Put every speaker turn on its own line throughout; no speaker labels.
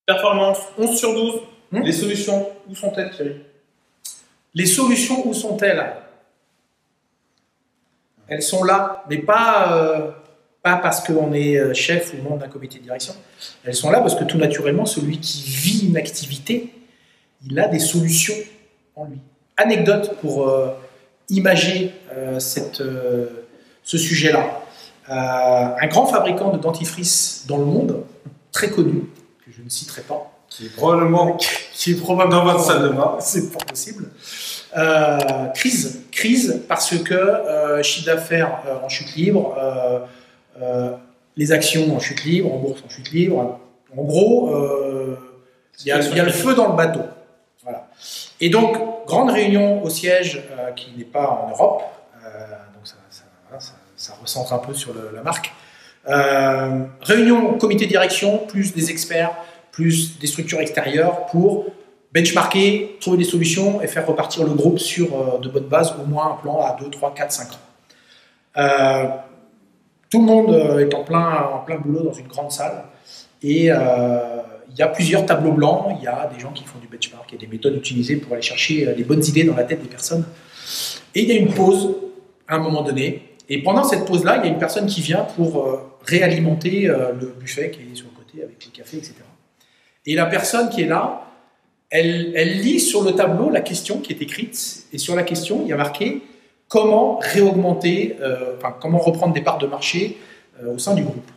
Performance, 11 sur 12. Les solutions, où sont-elles, Thierry?
Les solutions, où sont-elles? Elles sont là, mais pas parce qu'on est chef ou membre d'un comité de direction. Elles sont là parce que tout naturellement, celui qui vit une activité, il a des solutions en lui. Anecdote pour imager ce sujet-là. Un grand fabricant de dentifrice dans le monde, très connu, que je ne citerai pas,
qui est probablement dans votre salle de bain.
C'est pas possible. Crise parce que chiffre d'affaires en chute libre, les actions en chute libre, en bourse en chute libre. En gros, il y a le feu dans le bateau. Voilà. Et donc, grande réunion au siège qui n'est pas en Europe, donc ça recentre un peu sur la marque. Réunion comité de direction, plus des experts, plus des structures extérieures pour benchmarker, trouver des solutions et faire repartir le groupe sur de bonnes bases, au moins un plan à 2, 3, 4, 5 ans. Tout le monde est en plein boulot dans une grande salle et il y a plusieurs tableaux blancs, il y a des gens qui font du benchmark, il y a des méthodes utilisées pour aller chercher les bonnes idées dans la tête des personnes. Et il y a une pause à un moment donné. Et pendant cette pause-là, il y a une personne qui vient pour réalimenter le buffet qui est sur le côté avec les cafés, etc. Et la personne qui est là, elle lit sur le tableau la question qui est écrite. Et sur la question, il y a marqué comment réaugmenter, comment reprendre des parts de marché au sein du groupe.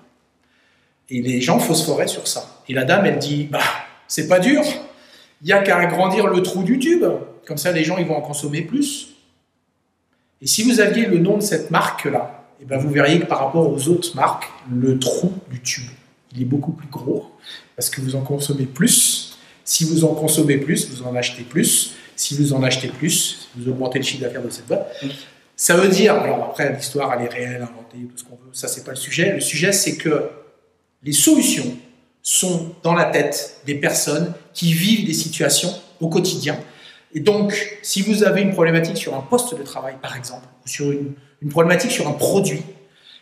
Et les gens phosphoraient sur ça. Et la dame, elle dit, c'est pas dur, il n'y a qu'à agrandir le trou du tube, comme ça les gens ils vont en consommer plus. Et si vous aviez le nom de cette marque-là, eh ben vous verriez que par rapport aux autres marques, le trou du tube, il est beaucoup plus gros, parce que vous en consommez plus. Si vous en consommez plus, vous en achetez plus. Si vous en achetez plus, vous augmentez le chiffre d'affaires de cette boîte. Ça veut dire, alors après l'histoire elle est réelle, inventée, tout ce qu'on veut, ça c'est pas le sujet. Le sujet c'est que les solutions sont dans la tête des personnes qui vivent des situations au quotidien. Et donc, si vous avez une problématique sur un poste de travail, par exemple, ou sur une problématique sur un produit,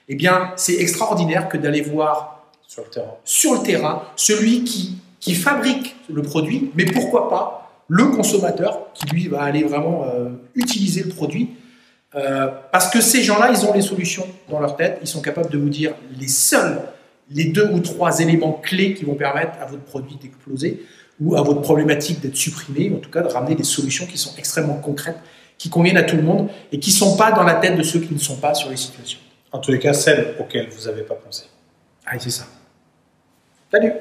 eh bien, c'est extraordinaire que d'aller voir sur le terrain celui qui fabrique le produit, mais pourquoi pas le consommateur qui, lui, va aller vraiment utiliser le produit. Parce que ces gens-là, ils ont les solutions dans leur tête, ils sont capables de vous dire les 2 ou 3 éléments clés qui vont permettre à votre produit d'exploser ou à votre problématique d'être supprimée, ou en tout cas de ramener des solutions qui sont extrêmement concrètes, qui conviennent à tout le monde et qui ne sont pas dans la tête de ceux qui ne sont pas sur les situations.
En tous les cas, celles auxquelles vous n'avez pas pensé.
Ah, c'est ça. Salut!